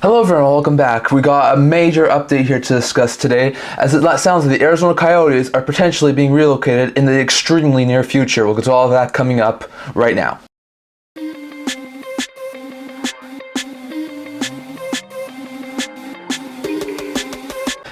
Hello everyone, welcome back. We got a major update here to discuss today, as it sounds like the Arizona Coyotes are potentially being relocated in the extremely near future. We'll get to all of that coming up right now.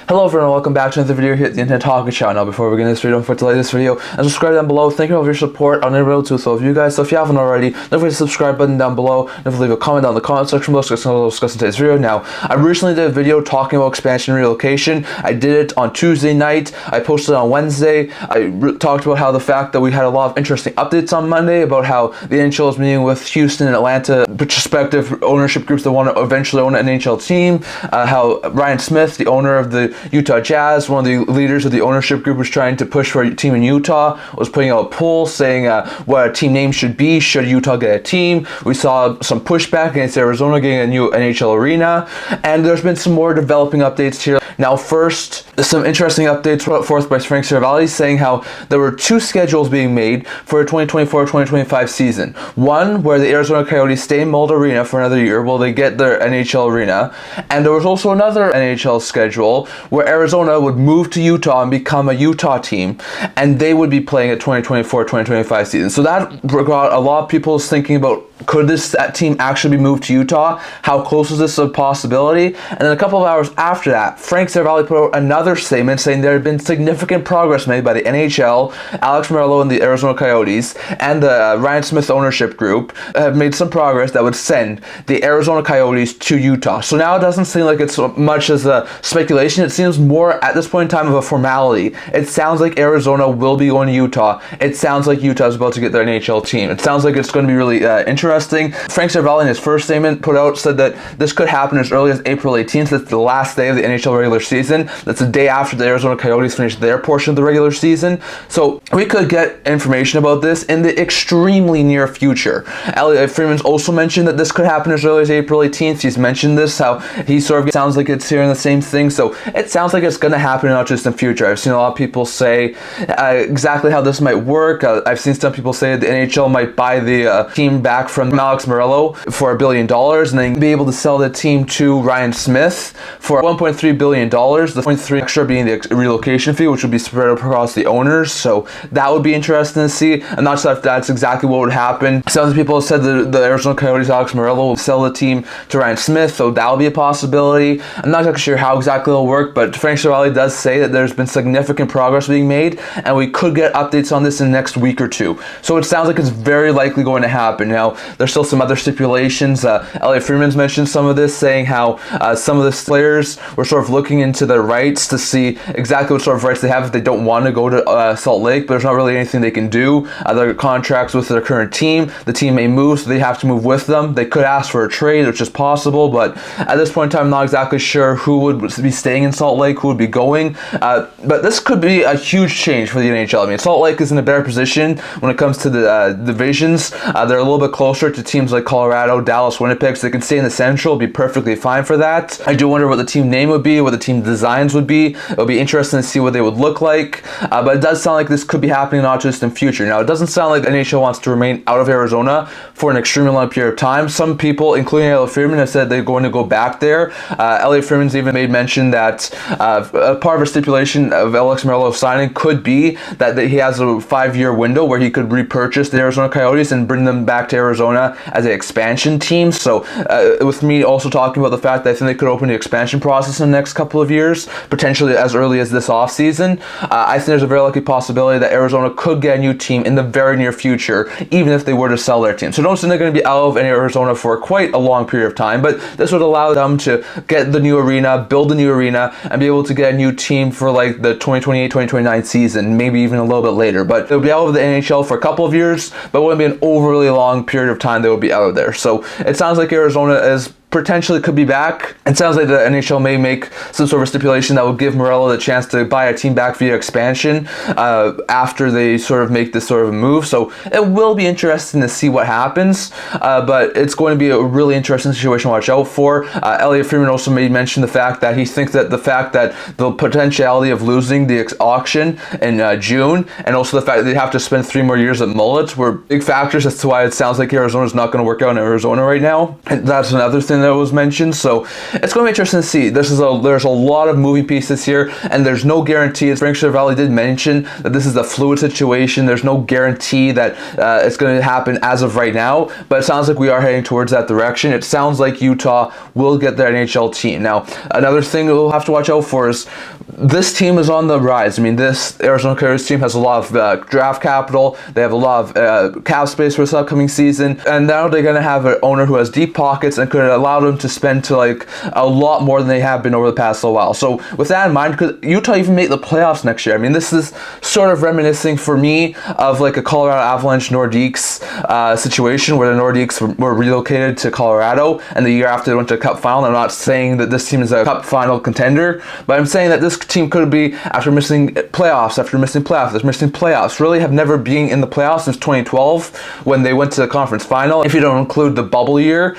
Hello everyone, welcome back to another video here at the Internet Talking Channel. Before we begin this video, don't forget to like this video and subscribe down below. Thank you all for your support on every too. So if you guys, if you haven't already, don't forget to subscribe button down below. Don't forget to leave a comment down in the comment section below so we'll discuss today's video. Now, I recently did a video talking about expansion and relocation. I did it on Tuesday night. I posted it on Wednesday. I talked about how the fact that we had a lot of interesting updates on Monday about how the NHL is meeting with Houston and Atlanta prospective ownership groups that want to eventually own an NHL team. How Ryan Smith, the owner of the Utah Jazz, one of the leaders of the ownership group, was trying to push for a team in Utah, was putting out a poll saying what a team name should be, should Utah get a team. We saw some pushback against Arizona getting a new NHL arena, and there's been some more developing updates here. Now first, some interesting updates put forth by Frank Seravalli saying how there were two schedules being made for the 2024-2025 season. One where the Arizona Coyotes stay in Mulder Arena for another year while they get their NHL arena, and there was also another NHL schedule where Arizona would move to Utah and become a Utah team, and they would be playing a 2024-2025 season. So that got a lot of people thinking about, could that team actually be moved to Utah? How close is this a possibility? And then a couple of hours after that, Frank Seravalli put out another statement saying there had been significant progress made by the NHL, Alex Meruelo and the Arizona Coyotes, and the Ryan Smith ownership group have made some progress that would send the Arizona Coyotes to Utah. So now it doesn't seem like it's so much as a speculation. It seems more at this point in time of a formality. It sounds like Arizona will be going to Utah. It sounds like Utah is about to get their NHL team. It sounds like it's going to be really interesting. Frank Seravalli in his first statement put out said that this could happen as early as April 18th. That's the last day of the NHL regular season. That's the day after the Arizona Coyotes finish their portion of the regular season. So we could get information about this in the extremely near future. Elliotte Friedman's also mentioned that this could happen as early as April 18th. He's mentioned this, how he sort of sounds like it's hearing the same thing. So it sounds like it's going to happen not just in future. I've seen a lot of people say exactly how this might work. I've seen some people say the NHL might buy the team back from Alex Meruelo for $1 billion and then be able to sell the team to Ryan Smith for $1.3 billion. The 0.3 extra being the relocation fee, which would be spread across the owners. So that would be interesting to see. I'm not sure if that's exactly what would happen. Some people have said that the Arizona Coyotes, Alex Meruelo, will sell the team to Ryan Smith, so that would be a possibility. I'm not exactly sure how exactly it'll work, but Frank Seravalli does say that there's been significant progress being made, and we could get updates on this in the next week or two. So it sounds like it's very likely going to happen. Now, there's still some other stipulations. Elliotte Friedman's mentioned some of this, saying how some of the players were sort of looking into their rights to see exactly what sort of rights they have if they don't want to go to Salt Lake, but there's not really anything they can do. Their contracts with their current team, the team may move, so they have to move with them. They could ask for a trade, which is possible, but at this point in time, I'm not exactly sure who would be staying in Salt Lake, who would be going. But this could be a huge change for the NHL. I mean, Salt Lake is in a better position when it comes to the divisions. They're a little bit closer to teams like Colorado, Dallas, Winnipeg, so they can stay in the Central, be perfectly fine for that. I do wonder what the team name would be, what the team designs would be. It'll be interesting to see what they would look like. But it does sound like this could be happening not just in future. Now, it doesn't sound like the NHL wants to remain out of Arizona for an extremely long period of time. Some people, including Elliotte Friedman, have said they're going to go back there. Elliotte Friedman's even made mention that a part of a stipulation of Alex Meruelo signing could be that he has a 5-year window where he could repurchase the Arizona Coyotes and bring them back to Arizona as an expansion team. So with me also talking about the fact that I think they could open the expansion process in the next couple of years, potentially as early as this offseason, I think there's a very likely possibility that Arizona could get a new team in the very near future, even if they were to sell their team. So don't think they're going to be out of Arizona for quite a long period of time, but this would allow them to get the new arena, build the new arena, and be able to get a new team for like the 2028-2029 season, maybe even a little bit later. But they'll be out of the NHL for a couple of years, but it wouldn't be an overly long period of time they would be out of there. So it sounds like Arizona is potentially could be back. It sounds like the NHL may make some sort of stipulation that will give Meruelo the chance to buy a team back via expansion after they sort of make this sort of move. So it will be interesting to see what happens, but it's going to be a really interesting situation to watch out for. Elliotte Friedman also made mention the fact that he thinks that the potentiality of losing the auction in June, and also the fact that they have to spend 3 more years at Mullets, were big factors as to why it sounds like Arizona's not going to work out in Arizona right now. And that's another thing everything that was mentioned. So it's going to be interesting to see. There's a lot of moving pieces here, and there's no guarantee. As Frank Seravalli did mention, that this is a fluid situation. There's no guarantee that it's going to happen as of right now, but it sounds like we are heading towards that direction. It sounds like Utah will get their NHL team. Now, another thing we'll have to watch out for is this team is on the rise. I mean, this Arizona Coyotes team has a lot of draft capital. They have a lot of cap space for this upcoming season, and now they're going to have an owner who has deep pockets and could allow them to spend to like a lot more than they have been over the past little while. So with that in mind, could Utah even make the playoffs next year? I mean, this is sort of reminiscing for me of like a Colorado Avalanche Nordiques situation where the Nordiques were relocated to Colorado, and the year after they went to a Cup final. I'm not saying that this team is a Cup final contender, but I'm saying that this team could be, after missing playoffs, really have never been in the playoffs since 2012 when they went to the conference final. If you don't include the bubble year,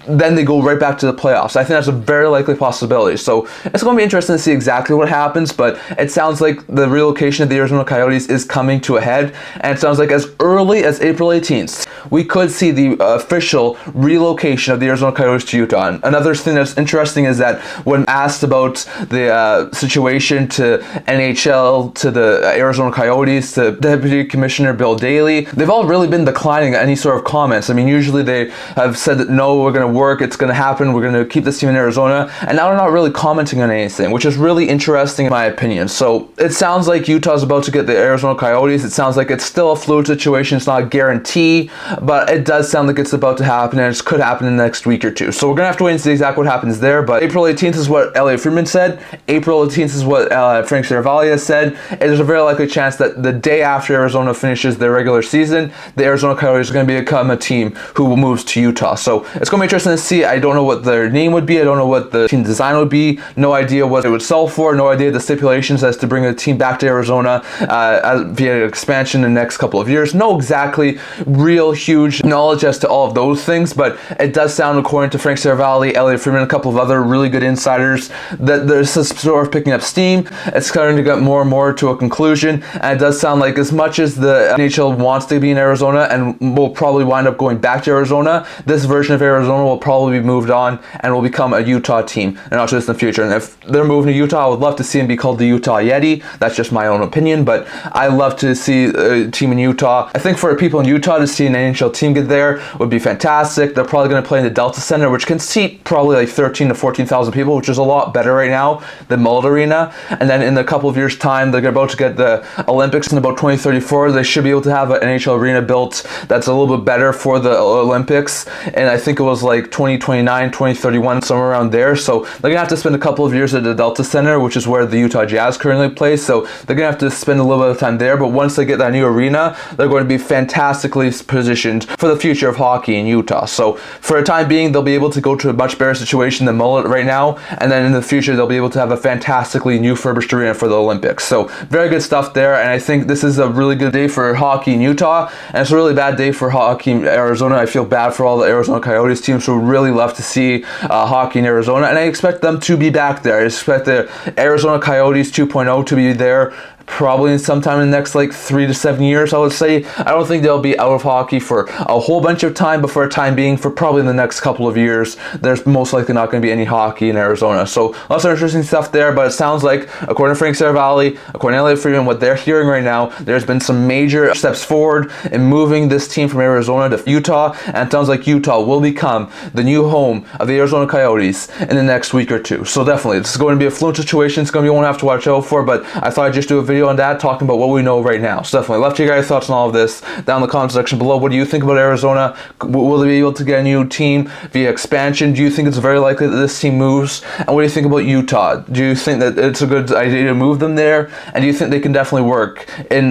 then they go right back to the playoffs. I think that's a very likely possibility. So it's going to be interesting to see exactly what happens, but it sounds like the relocation of the Arizona Coyotes is coming to a head, and it sounds like as early as April 18th, we could see the official relocation of the Arizona Coyotes to Utah. And another thing that's interesting is that when asked about the situation to NHL, to the Arizona Coyotes, to Deputy Commissioner Bill Daley, they've all really been declining any sort of comments. I mean, usually they have said that no, we're going to work, it's going to happen, we're going to keep this team in Arizona, and now they're not really commenting on anything, which is really interesting in my opinion. So it sounds like Utah's about to get the Arizona Coyotes. It sounds like it's still a fluid situation. It's not a guarantee, but it does sound like it's about to happen, and it could happen in the next week or two. So we're going to have to wait and see exactly what happens there, but April 18th is what Elliotte Friedman said. April 18th is what Frank Seravalli has said, and there's a very likely chance that the day after Arizona finishes their regular season, the Arizona Coyotes are going to become a team who moves to Utah. So it's going to be interesting to see. I don't know what their name would be. I don't know what the team design would be. No idea what it would sell for. No idea the stipulations as to bring a team back to Arizona via expansion in the next couple of years. No exactly real huge knowledge as to all of those things, but it does sound, according to Frank Seravalli, Elliotte Friedman, a couple of other really good insiders, that this is sort of picking up steam. It's starting to get more and more to a conclusion, and it does sound like as much as the NHL wants to be in Arizona and will probably wind up going back to Arizona, this version of Arizona will probably be moved on and will become a Utah team and not just in the future. And if they're moving to Utah, I would love to see them be called the Utah Yeti. That's just my own opinion, but I love to see a team in Utah. I think for people in Utah to see an NHL team get there would be fantastic. They're probably going to play in the Delta Center, which can seat probably like 13 to 14,000 people, which is a lot better right now than Mullet Arena. And then in a couple of years' time, they're about to get the Olympics in about 2034. They should be able to have an NHL arena built that's a little bit better for the Olympics. And I think it was like 2029, 2031, somewhere around there. So they're going to have to spend a couple of years at the Delta Center, which is where the Utah Jazz currently play. So they're going to have to spend a little bit of time there. But once they get that new arena, they're going to be fantastically positioned for the future of hockey in Utah. So for a time being, they'll be able to go to a much better situation than Mullet right now. And then in the future, they'll be able to have a fantastically new furbished arena for the Olympics. So very good stuff there. And I think this is a really good day for hockey in Utah. And it's a really bad day for hockey in Arizona. I feel bad for all the Arizona Coyotes teams who really love to see hockey in Arizona, and I expect them to be back there. I expect the Arizona Coyotes 2.0 to be there probably sometime in the next like 3 to 7 years, I would say. I don't think they'll be out of hockey for a whole bunch of time, but for a time being, for probably in the next couple of years, there's most likely not going to be any hockey in Arizona. So lots of interesting stuff there, but it sounds like, according to Frank Seravalli, according to Elliotte Friedman, what they're hearing right now, there's been some major steps forward in moving this team from Arizona to Utah, and it sounds like Utah will become the new home of the Arizona Coyotes in the next week or two. So definitely, this is going to be a fluid situation. It's going to be one I have to watch out for, but I thought I'd just do a video on that, talking about what we know right now. So definitely love to hear your guys' thoughts on all of this down in the comment section below. What do you think about Arizona? Will they be able to get a new team via expansion? Do you think it's very likely that this team moves? And what do you think about Utah? Do you think that it's a good idea to move them there? And do you think they can definitely work in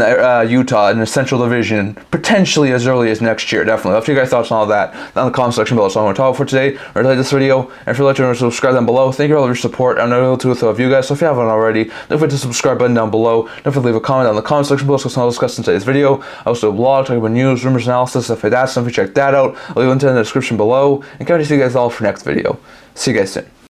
Utah in the Central Division potentially as early as next year? Definitely love to hear your guys' thoughts on all of that down in the comment section below. So I'm going to talk for today, or like this video, and if you'd like to subscribe down below. Thank you for all of your support. I'm not able to with all of you guys, so if you haven't already, don't forget to subscribe button down below. Don't forget to leave a comment down in the comment section below so I'll discuss in today's video. I also do a blog talking about news, rumors, analysis, stuff like that, so if you check that out, I'll leave a link in the description below, and can't wait to see you guys all for next video. See you guys soon.